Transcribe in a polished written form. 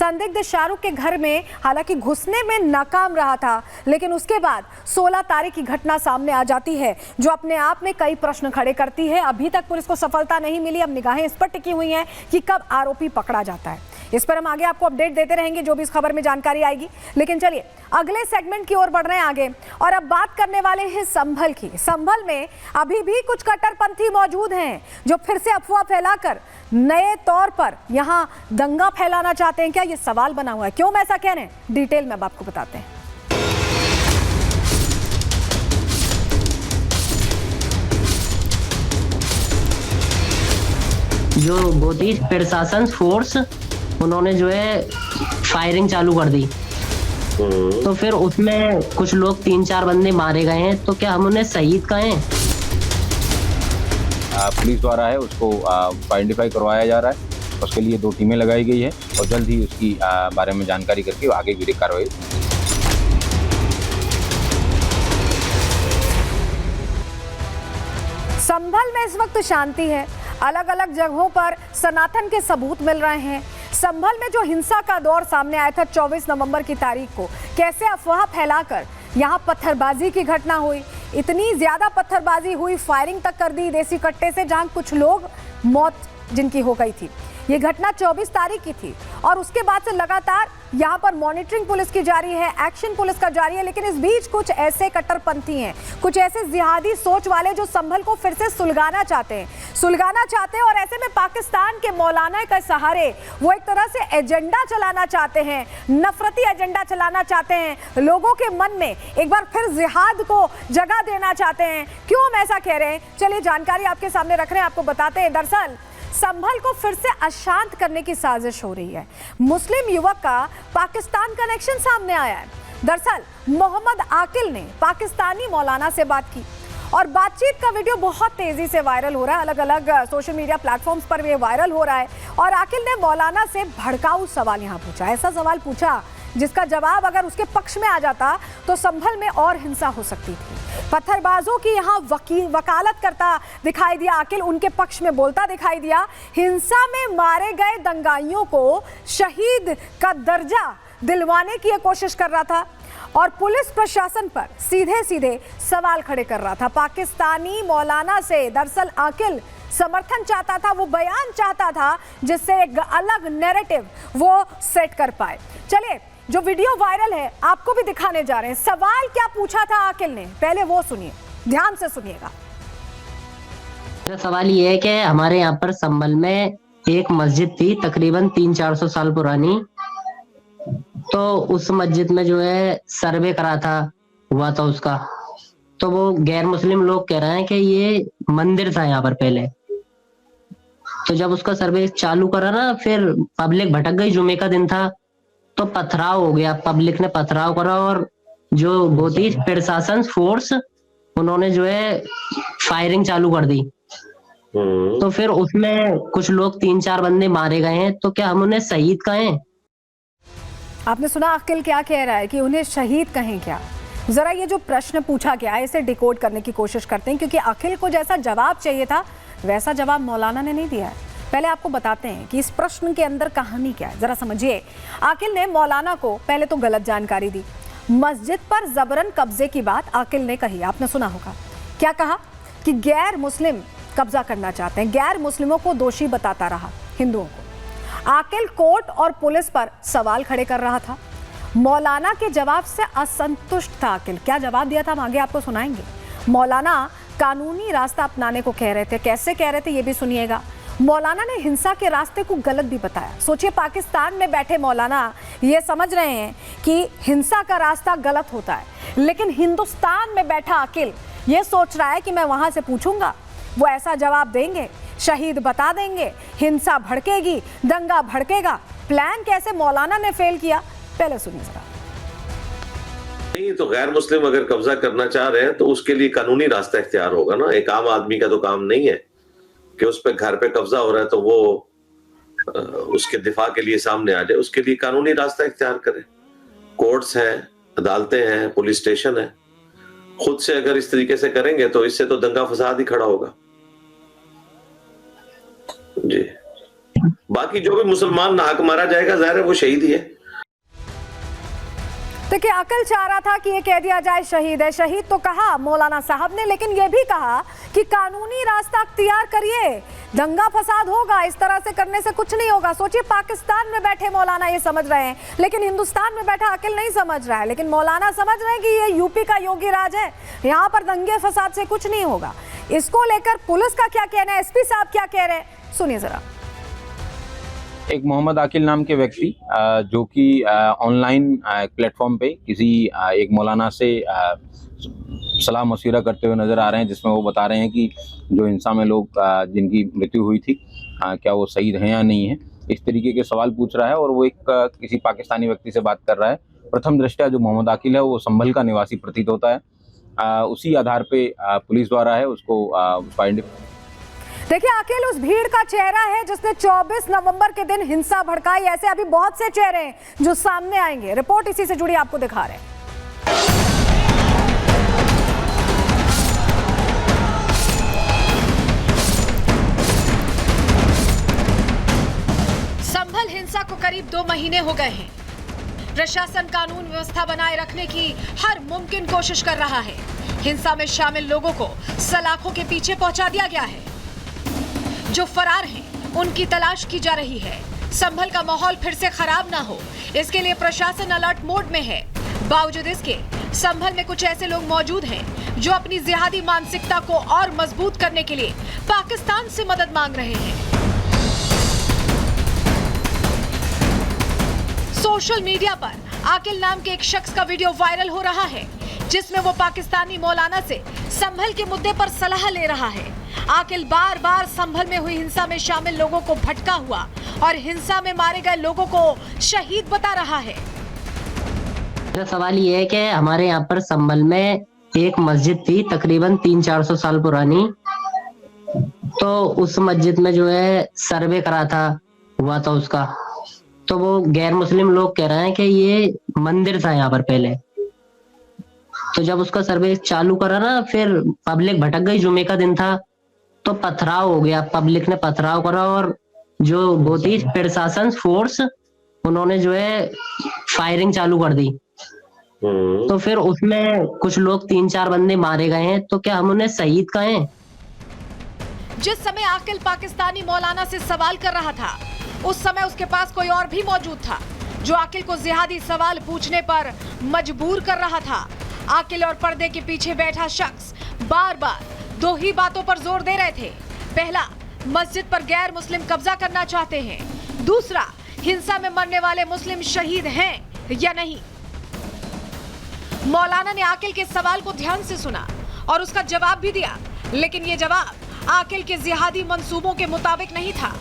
संदिग्ध शाहरुख के घर में हालांकि घुसने में नाकाम रहा था, लेकिन उसके बाद 16 तारीख की घटना सामने आ जाती है जो अपने आप में कई प्रश्न खड़े करती है। अभी तक पुलिस को सफलता नहीं मिली, अब निगाहें इस पर टिकी हुई हैं कि कब आरोपी पकड़ा जाता है। इस पर हम आगे आपको अपडेट देते रहेंगे जो भी इस खबर में जानकारी आएगी। लेकिन चलिए अगले सेगमेंट की ओर बढ़ रहे हैं आगे, और अब बात करने वाले हैं संभल की। संभल में अभी भी कुछ कट्टरपंथी मौजूद हैं जो फिर से अफवाह फैलाकर नए तौर पर यहां दंगा फैलाना चाहते हैं। क्या ये सवाल बना हुआ है? क्यों मैं ऐसा कह रहे हैं, डिटेल में अब आपको बताते हैं। जो गोदी प्रशासन फोर्स उन्होंने जो है फायरिंग चालू कर दी, तो फिर उसमें कुछ लोग 3-4 बंदे मारे गए हैं, तो क्या हम उन्हें शहीद कहें? पुलिस द्वारा है उसको आइडेंटिफाई करवाया जा रहा है। उसके लिए 2 टीमें लगाई गई है और जल्द ही उसकी बारे में जानकारी करके आगे भी कार्रवाई। संभल में इस वक्त शांति है, अलग अलग जगहों पर सनातन के सबूत मिल रहे हैं। संभल में जो हिंसा का दौर सामने आया था 24 नवंबर की तारीख को, कैसे अफवाह फैलाकर यहां पत्थरबाजी की घटना हुई, इतनी ज्यादा पत्थरबाजी हुई, फायरिंग तक कर दी देसी कट्टे से, जहां कुछ लोग मौत जिनकी हो गई थी। ये घटना 24 तारीख की थी और उसके बाद से लगातार यहाँ पर मॉनिटरिंग पुलिस की जारी है, एक्शन पुलिस का जारी है। लेकिन इस बीच कुछ ऐसे कट्टरपंथी हैं, कुछ ऐसे जिहादी सोच वाले जो संभल को फिर से सुलगाना चाहते हैं और ऐसे में पाकिस्तान के मौलाना के सहारे वो एक तरह से एजेंडा चलाना चाहते हैं, नफरती एजेंडा चलाना चाहते हैं, लोगों के मन में एक बार फिर जिहाद को जगह देना चाहते हैं। क्यों हम ऐसा कह रहे हैं, चलिए जानकारी आपके सामने रख रहे हैं, आपको बताते हैं। दरअसल संभल को फिर से अशांत करने की साजिश हो रही है। मुस्लिम युवक का पाकिस्तान कनेक्शन सामने आया है। दरअसल मोहम्मद आकिल ने पाकिस्तानी मौलाना से बात की और बातचीत का वीडियो बहुत तेजी से वायरल हो रहा है, अलग अलग सोशल मीडिया प्लेटफॉर्म्स पर भी वायरल हो रहा है। और आकिल ने मौलाना से भड़काऊ सवाल यहाँ पूछा, ऐसा सवाल पूछा जिसका जवाब अगर उसके पक्ष में आ जाता तो संभल में और हिंसा हो सकती थी। पत्थरबाजों की यहाँ वकालत करता दिखाई दिया आकिल, उनके पक्ष में बोलता दिखाई दिया। हिंसा में मारे गए दंगाइयों को शहीद का दर्जा दिलवाने की कोशिश कर रहा था और पुलिस प्रशासन पर सीधे सीधे सवाल खड़े कर रहा था। पाकिस्तानी मौलाना से दरअसल आकिल समर्थन चाहता था, वो बयान चाहता था जिससे एक अलग नैरेटिव वो सेट कर पाए। चलिए जो वीडियो वायरल है आपको भी दिखाने जा रहे हैं। सवाल क्या पूछा था आकिल ने, पहले वो सुनिए, ध्यान से सुनिएगा। सवाल ये है कि हमारे यहाँ पर संभल में एक मस्जिद थी तकरीबन 300-400 साल पुरानी, तो उस मस्जिद में जो है सर्वे हुआ था उसका, तो वो गैर मुस्लिम लोग कह रहे हैं कि ये मंदिर था यहाँ पर पहले। तो जब उसका सर्वे चालू करा ना, फिर पब्लिक भटक गई, जुमे का दिन था, तो पथराव हो गया, पब्लिक ने पथराव करा और जो गोदी प्रशासन फोर्स उन्होंने जो है फायरिंग चालू कर दी, तो फिर उसमें कुछ लोग 3-4 बंदे मारे गए हैं, तो क्या हम उन्हें शहीद कहें? आपने सुना आकिल क्या कह रहा है कि उन्हें शहीद कहें क्या? जरा ये जो प्रश्न पूछा गया है इसे डिकोड करने की कोशिश करते हैं, क्योंकि आकिल को जैसा जवाब चाहिए था वैसा जवाब मौलाना ने नहीं दिया है। पहले आपको बताते हैं कि इस प्रश्न के अंदर कहानी क्या है, जरा समझिए। आकिल ने मौलाना को पहले तो गलत जानकारी दी। मस्जिद पर जबरन कब्जे की बात आकिल ने कही, आपने सुना होगा। क्या कहा कि गैर मुस्लिम कब्जा करना चाहते हैं, गैर मुस्लिमों को दोषी बताता रहा हिंदुओं को। आकिल कोर्ट और पुलिस पर सवाल खड़े कर रहा था। मौलाना के जवाब से असंतुष्ट था आकिल। क्या जवाब दिया था हम आगे आपको सुनाएंगे। मौलाना कानूनी रास्ता अपनाने को कह रहे थे, कैसे कह रहे थे ये भी सुनिएगा। मौलाना ने हिंसा के रास्ते को गलत भी बताया। सोचिए, पाकिस्तान में बैठे मौलाना ये समझ रहे हैं कि हिंसा का रास्ता गलत होता है, लेकिन हिंदुस्तान में बैठा आकिल ये सोच रहा है कि मैं वहां से पूछूंगा, वो ऐसा जवाब देंगे, शहीद बता देंगे, हिंसा भड़केगी, दंगा भड़केगा। प्लान कैसे मौलाना ने फेल किया, पहले सुनिए जरा। नहीं तो गैर मुस्लिम अगर कब्जा करना चाह रहे हैं तो उसके लिए कानूनी रास्ता इख्तियार होगा ना। एक आम आदमी का तो काम नहीं है कि उस पे घर पे कब्जा हो रहा है तो वो उसके दिफा के लिए सामने आ जाए। उसके लिए कानूनी रास्ता इख्तियार करें। कोर्ट्स हैं, अदालतें हैं, पुलिस स्टेशन है। खुद से अगर इस तरीके से करेंगे तो इससे तो दंगा फसाद ही खड़ा होगा। जी, बाकी जो भी मुसलमान नाहक मारा जाएगा, जाहिर है वो शहीद ही है। देखिए, अकल चाह रहा था कि ये कह दिया जाए शहीद है। शहीद तो कहा मौलाना साहब ने, लेकिन ये भी कहा कि कानूनी रास्ता अख्तियार करिए, दंगा फसाद होगा, इस तरह से करने से कुछ नहीं होगा। सोचिए, पाकिस्तान में बैठे मौलाना ये समझ रहे हैं, लेकिन हिंदुस्तान में बैठा अकिल नहीं समझ रहा है। लेकिन मौलाना समझ रहे हैं कि ये यूपी का योगी राज है, यहाँ पर दंगे फसाद से कुछ नहीं होगा। इसको लेकर पुलिस का क्या कहना है, एसपी साहब क्या कह रहे हैं, सुनिए जरा। एक मोहम्मद आकिल नाम के व्यक्ति जो कि ऑनलाइन प्लेटफॉर्म पे किसी एक मौलाना से सलाह मशविरा करते हुए नज़र आ रहे हैं, जिसमें वो बता रहे हैं कि जो हिंसा में लोग जिनकी मृत्यु हुई थी क्या वो शहीद हैं या नहीं है, इस तरीके के सवाल पूछ रहा है। और वो एक किसी पाकिस्तानी व्यक्ति से बात कर रहा है। प्रथम दृष्टया जो मोहम्मद आकिल है वो संभल का निवासी प्रतीत होता है। उसी आधार पे पुलिस द्वारा है उसको देखिए, अकेल उस भीड़ का चेहरा है जिसने 24 नवंबर के दिन हिंसा भड़काई। ऐसे अभी बहुत से चेहरे हैं जो सामने आएंगे। रिपोर्ट इसी से जुड़ी आपको दिखा रहे हैं। संभल हिंसा को करीब 2 महीने हो गए हैं। प्रशासन कानून व्यवस्था बनाए रखने की हर मुमकिन कोशिश कर रहा है। हिंसा में शामिल लोगों को सलाखों के पीछे पहुंचा दिया गया है। जो फरार हैं, उनकी तलाश की जा रही है। संभल का माहौल फिर से खराब ना हो, इसके लिए प्रशासन अलर्ट मोड में है। बावजूद इसके संभल में कुछ ऐसे लोग मौजूद हैं जो अपनी जिहादी मानसिकता को और मजबूत करने के लिए पाकिस्तान से मदद मांग रहे हैं। सोशल मीडिया पर आकिल नाम के एक शख्स का वीडियो वायरल हो रहा है, जिसमें वो पाकिस्तानी मौलाना से संभल के मुद्दे पर सलाह ले रहा है। आकिल बार बार संभल में हुई हिंसा में शामिल लोगों को भटका हुआ और हिंसा में मारे गए लोगों को शहीद बता रहा है। मेरा सवाल ये है कि हमारे यहाँ पर संभल में एक मस्जिद थी तकरीबन 300-400 साल पुरानी, तो उस मस्जिद में जो है सर्वे हुआ था उसका, तो वो गैर मुस्लिम लोग कह रहे हैं कि ये मंदिर था यहाँ पर पहले। तो जब उसका सर्वे चालू करा ना, फिर पब्लिक भटक गई, जुमे का दिन था, तो पथराव हो गया, पब्लिक ने पथराव करा और जो वो थी प्रशासन फोर्स, उन्होंने जो है फायरिंग चालू कर दी। तो फिर उसमें कुछ लोग 3-4 बंदे मारे गए हैं, तो क्या हम उन्हें शहीद कहें? जिस समय आकिल पाकिस्तानी मौलाना से सवाल कर रहा था, उस समय उसके पास कोई और भी मौजूद था जो आकिल को जिहादी सवाल पूछने पर मजबूर कर रहा था। आकिल और पर्दे के पीछे बैठा शख्स बार बार 2 ही बातों पर जोर दे रहे थे। पहला, मस्जिद पर गैर मुस्लिम कब्जा करना चाहते हैं। दूसरा, हिंसा में मरने वाले मुस्लिम शहीद हैं या नहीं। मौलाना ने आकिल के सवाल को ध्यान से सुना और उसका जवाब भी दिया, लेकिन ये जवाब आकिल के जिहादी मंसूबों के मुताबिक नहीं था।